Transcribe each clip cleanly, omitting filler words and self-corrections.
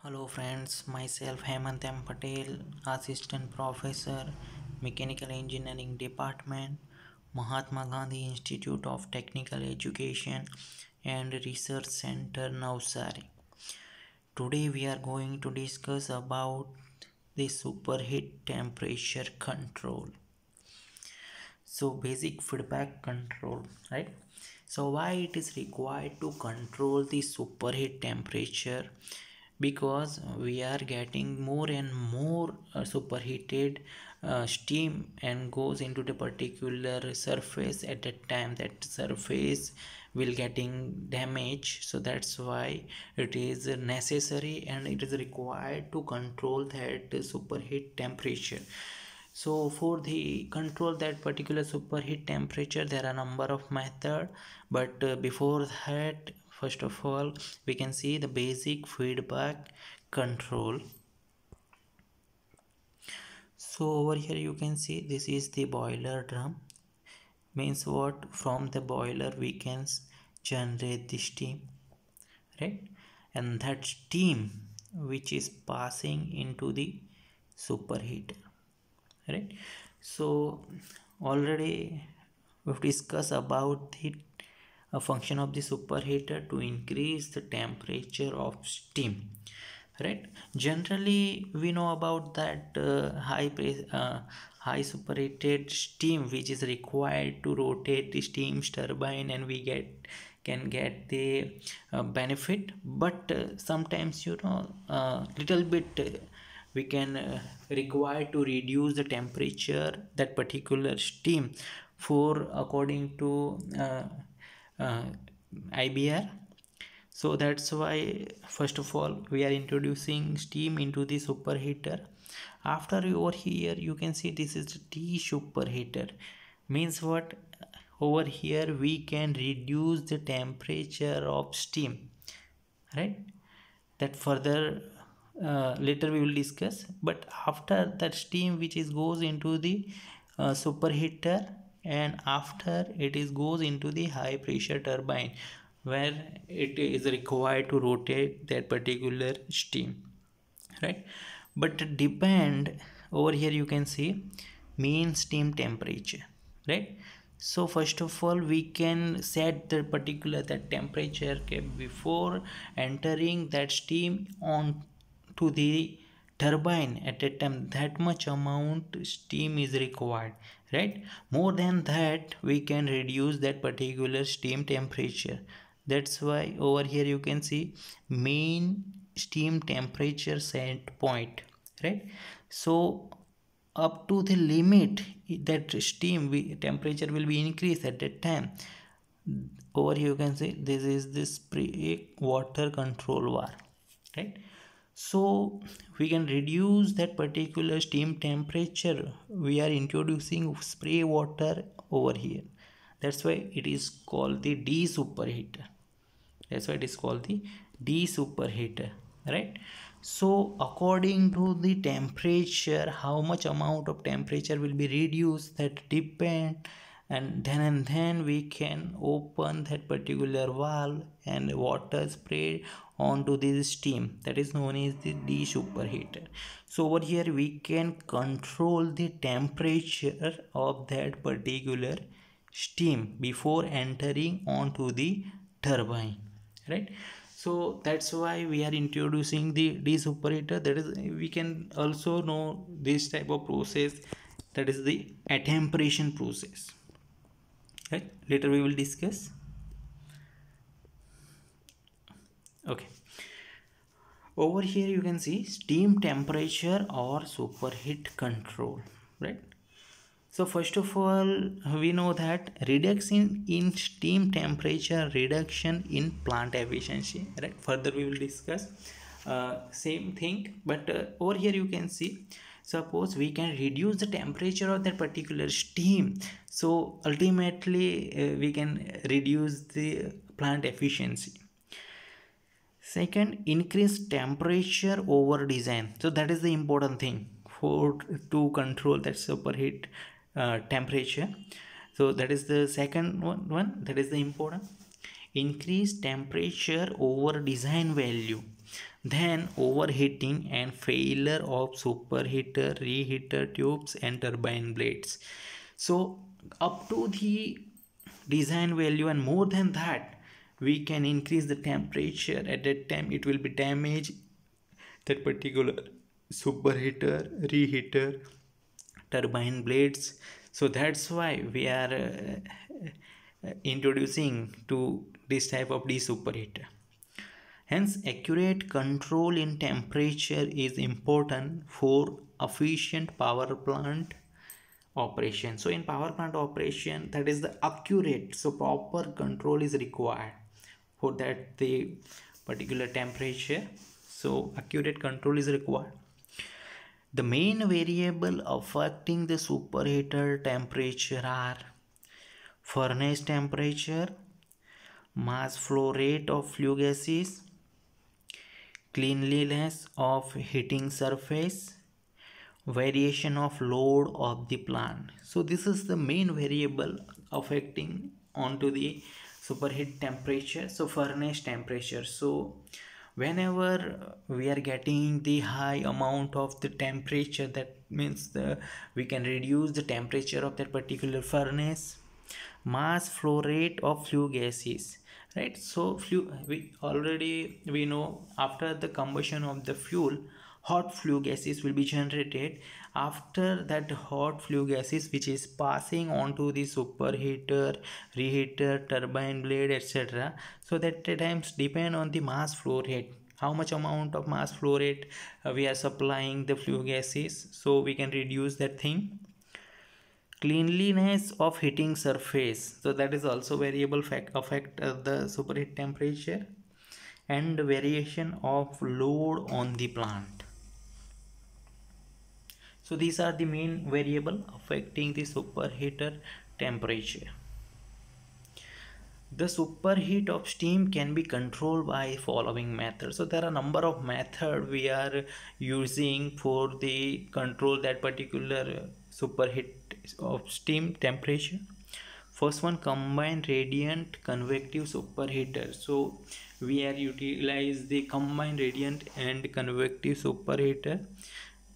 Hello friends, myself Hemant M. Patel, Assistant Professor, Mechanical Engineering Department, Mahatma Gandhi Institute of Technical Education and Research Center, Navsari. Today we are going to discuss about the superheat temperature control. So basic feedback control, right? So why it is required to control the superheat temperature? Because we are getting more and more superheated steam and goes into the particular surface at that time that surface will getting damage. So that's why it is necessary and it is required to control that superheat temperature. So for the control that particular superheat temperature, there are a number of method, but before that, first of all, we can see the basic feedback control. So over here you can see this is the boiler drum. Means what? From the boiler we can generate the steam, right? And that steam which is passing into the superheater, right? So already we've discussed about the function of the superheater to increase the temperature of steam, right? Generally we know about that high superheated steam which is required to rotate the steam turbine, and we can get the benefit, but sometimes little bit we can require to reduce the temperature that particular steam for according to uh, IBR. So that's why first of all we are introducing steam into the superheater. After over here you can see this is the superheater. Means what? Over here we can reduce the temperature of steam, right? That further later we will discuss. But after that steam which is goes into the superheater, and after it is goes into the high pressure turbine where it is required to rotate that particular steam, right? But depend, over here you can see mean steam temperature, right? So first of all we can set the particular that temperature, okay, before entering that steam on to the turbine. At a time that much amount steam is required, right? More than that we can reduce that particular steam temperature. That's why over here you can see main steam temperature set point, right? So up to the limit that steam temperature will be increased at that time. Over here you can see this is the spray water control var, right? So we can reduce that particular steam temperature. We are introducing spray water over here. That's why it is called the D superheater. That's why it is called the D superheater, right? So according to the temperature, how much amount of temperature will be reduced, that depend, and then we can open that particular valve and water spray onto this steam, that is known as the D superheater. So over here we can control the temperature of that particular steam before entering onto the turbine, right? So that's why we are introducing the desuperator. That is, we can also know this type of process, that is the attemperation process, right? Later we will discuss. Okay, over here you can see steam temperature or superheat control, right? So first of all, we know that reduction in steam temperature, reduction in plant efficiency, right? Further we will discuss same thing, but over here you can see, suppose we can reduce the temperature of that particular steam. So ultimately we can reduce the plant efficiency. Second, increase temperature over design. So that is the important thing for to control that superheat temperature. So that is the second one that is the important. Increase temperature over design value. then overheating and failure of superheater, reheater tubes and turbine blades. So up to the design value and more than that, we can increase the temperature. At that time it will be damage that particular superheater, reheater, turbine blades. So that's why we are introducing to this type of de-superheater. Hence, accurate control in temperature is important for efficient power plant operation. So in power plant operation, that is the accurate, so proper control is required for that the particular temperature. So accurate control is required. The main variable affecting the superheater temperature are furnace temperature, mass flow rate of flue gases, cleanliness of heating surface, variation of load of the plant. So this is the main variable affecting onto the superheat temperature. So furnace temperature, so whenever we are getting the high amount of the temperature, that means we can reduce the temperature of that particular furnace. Mass flow rate of flue gases, right? So we know after the combustion of the fuel, hot flue gases will be generated. After that hot flue gases which is passing on to the superheater, reheater, turbine blade, etc. So that times depend on the mass flow rate, how much amount of mass flow rate we are supplying the flue gases, so we can reduce that thing. Cleanliness of heating surface, so that is also variable affect the superheat temperature. And variation of load on the plant. So these are the main variable affecting the superheater temperature. The superheat of steam can be controlled by following methods. So there are a number of methods we are using for the control that particular superheat of steam temperature. First one, combined radiant convective superheater. So we are utilize the combined radiant and convective superheater,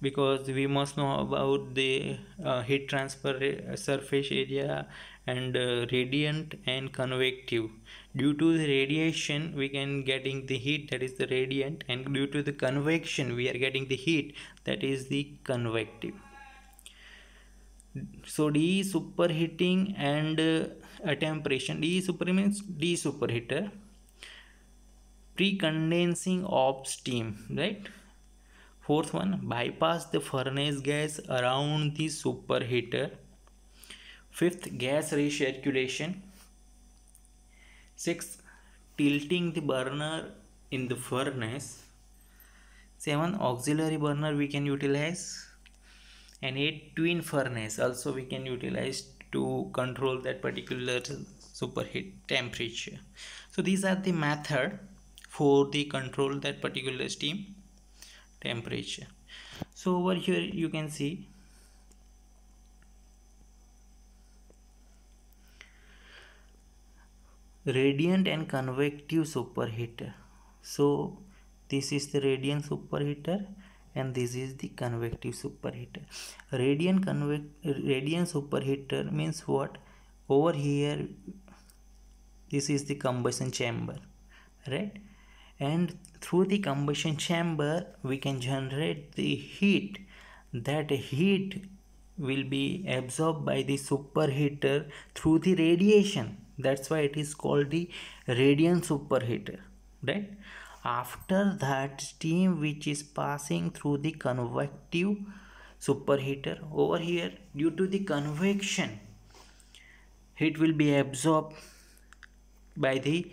because we must know about the heat transfer surface area and radiant and convective. Due to the radiation we can getting the heat, that is the radiant, and due to the convection we are getting the heat, that is the convective. So D superheating and attemperation. D super means D superheater, pre-condensing of steam, right? Fourth one, bypass the furnace gas around the superheater. Fifth, gas recirculation. Sixth, tilting the burner in the furnace. Seven, auxiliary burner we can utilize. And eight, twin furnace also we can utilize to control that particular superheat temperature. So these are the method for the control that particular steam temperature. So over here you can see radiant and convective superheater. So this is the radiant superheater and this is the convective superheater. Radiant superheater means what? Over here this is the combustion chamber, right? And through the combustion chamber we can generate the heat. That heat will be absorbed by the superheater through the radiation. That's why it is called the radiant superheater, right? After that, steam which is passing through the convective superheater, over here due to the convection, heat will be absorbed by the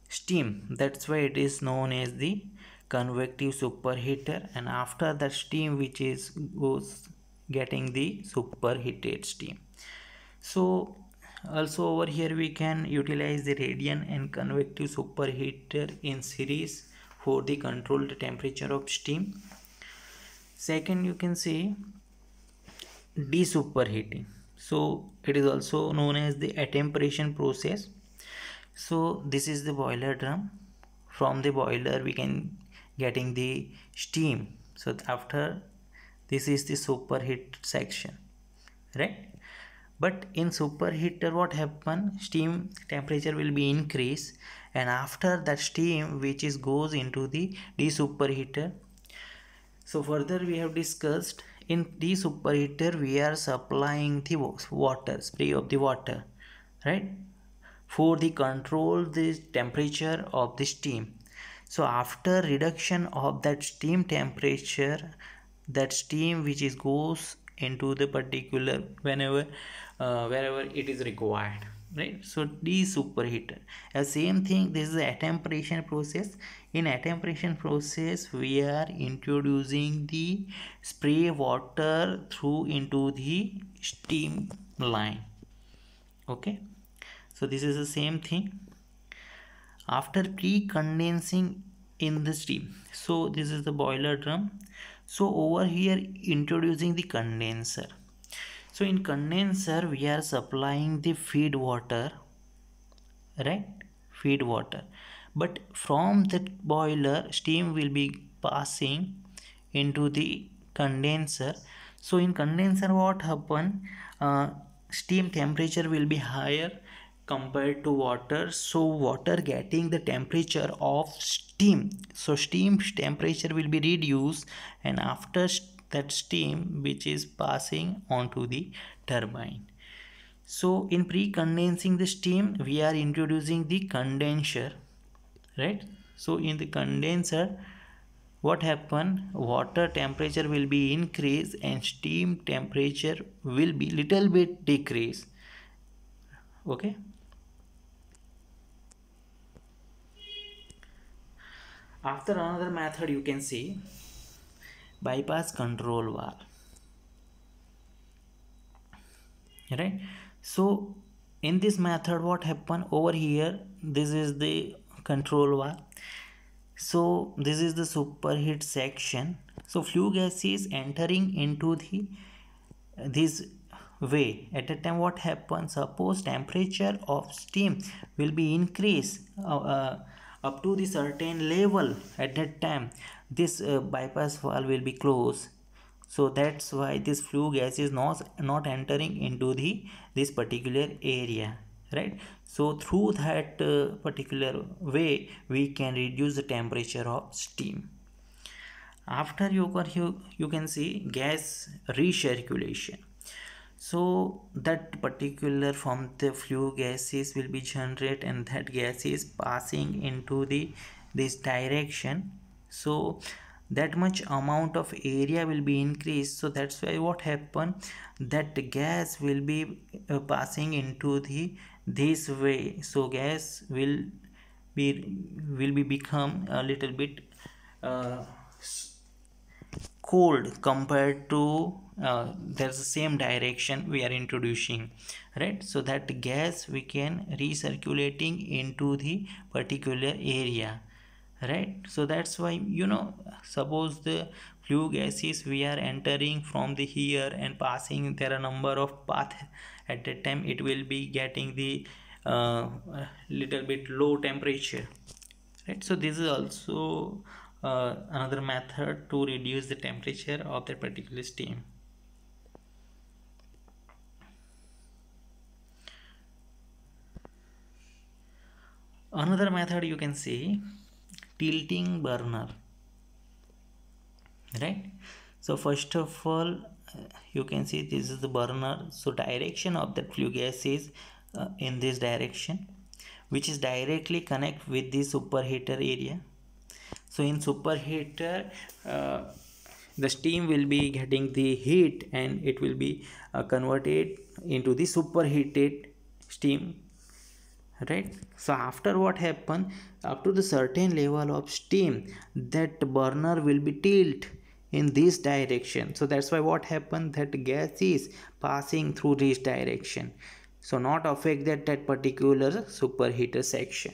steam. That's why it is known as the convective superheater. And after that, steam which is goes getting the superheated steam. So also over here we can utilize the radiant and convective superheater in series for the controlled temperature of steam. Second, you can see de-superheating. So it is also known as the attemperation process. So this is the boiler drum. From the boiler we can getting the steam. So after this is the superheat section, right? But in superheater what happen, steam temperature will be increased, and after that steam which is goes into the desuperheater. So further we have discussed, in desuperheater we are supplying the water, spray of the water, right, for the control the temperature of the steam. So after reduction of that steam temperature, that steam which is goes into the particular whenever wherever it is required, right? So D superheater, a same thing, this is a attemparation process. In attemparation process we are introducing the spray water through into the steam line. Okay, so this is the same thing after pre-condensing in the steam. So this is the boiler drum. So over here introducing the condenser. So in condenser we are supplying the feed water, right, feed water, but from the boiler steam will be passing into the condenser. So in condenser what happen, steam temperature will be higher compared to water, so water getting the temperature of steam, so steam temperature will be reduced, and after that steam which is passing onto the turbine. So in pre-condensing the steam we are introducing the condenser, right? So in the condenser what happen, water temperature will be increased and steam temperature will be little bit decreased. Okay, after another method you can see bypass control valve, right? So in this method what happen, over here this is the control valve. So this is the superheat section. So flue gas is entering into the this way. At a time what happens, suppose temperature of steam will be increased up to the certain level, at that time this bypass valve will be closed. So that's why this flue gas is not entering into the this particular area, right? So through that particular way we can reduce the temperature of steam. After you can see gas recirculation. So that particular from the flue gases will be generated, and that gas is passing into the this direction. So that much amount of area will be increased. So that's why what happen, that gas will be passing into the this way. So gas will be become a little bit uh, cold compared to there's the same direction we are introducing, right? So that gas we can recirculating into the particular area, right? So that's why, suppose the flue gases we are entering from the here and passing, there are number of path, at that time it will be getting the little bit low temperature, right? So this is also another method to reduce the temperature of that particular steam. Another method you can see tilting burner, right? So first of all you can see this is the burner. So direction of that flue gas is in this direction, which is directly connect with the superheater area. So in superheater the steam will be getting the heat and it will be converted into the superheated steam, right? So after what happen, up to the certain level of steam, that burner will be tilt in this direction. So that's why what happened, that gas is passing through this direction, so not affect that particular superheater section,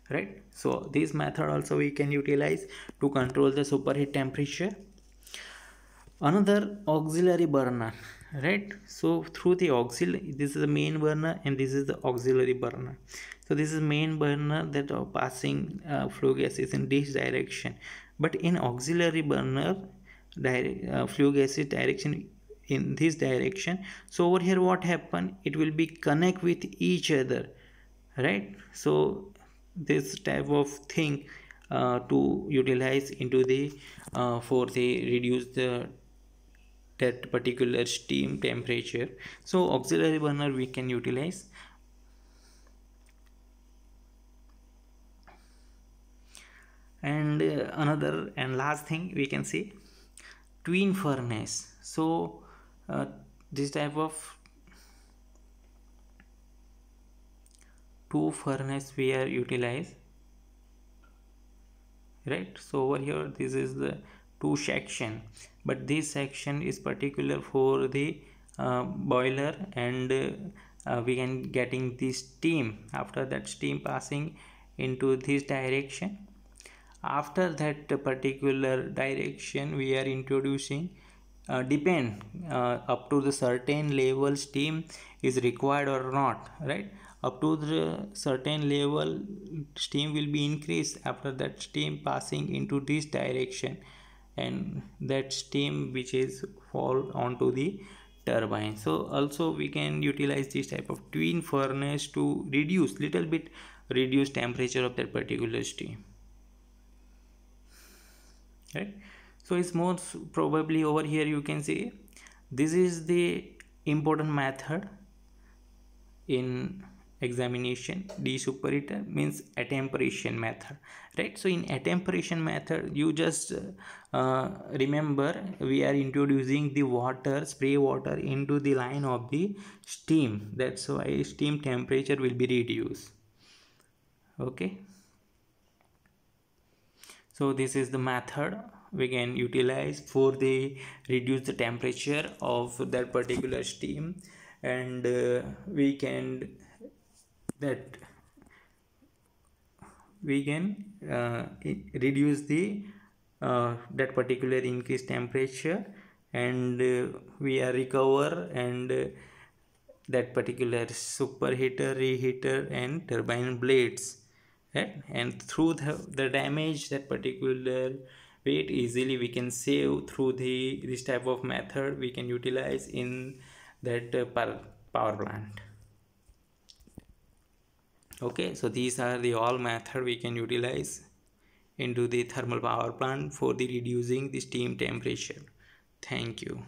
right? So this method also we can utilize to control the superheat temperature. Another auxiliary burner, right? So through the auxiliary, this is the main burner and this is the auxiliary burner. So this is main burner that are passing flue gases in this direction, but in auxiliary burner flue gases direction in this direction. So over here what happen, it will be connect with each other, right? So this type of thing to utilize into the for the reduce the that particular steam temperature. So auxiliary burner we can utilize. And another and last thing we can see twin furnace. So this type of two furnace we are utilize, right? So over here this is the two section, but this section is particular for the boiler, and we can getting the steam. After that steam passing into this direction, after that particular direction we are introducing depend up to the certain level steam is required or not, right? Up to the certain level steam will be increased after that steam passing into this direction, and that steam which is fall onto the turbine. So also we can utilize this type of twin furnace to reduce little bit reduce temperature of that particular steam, right? So it's most probably over here you can see this is the important method in examination. Desuperation means attemperation method, right? So in attemperation method you just remember we are introducing the water, spray water into the line of the steam. That's why steam temperature will be reduced. Okay, so this is the method we can utilize for the reduce the temperature of that particular steam, and we can that we can reduce the that particular increased temperature, and we are recover, and that particular superheater, reheater and turbine blades, right? And through the damage that particular weight easily we can save through the this type of method we can utilize in that power plant. Okay, so these are the all method we can utilize into the thermal power plant for the reducing the steam temperature. Thank you.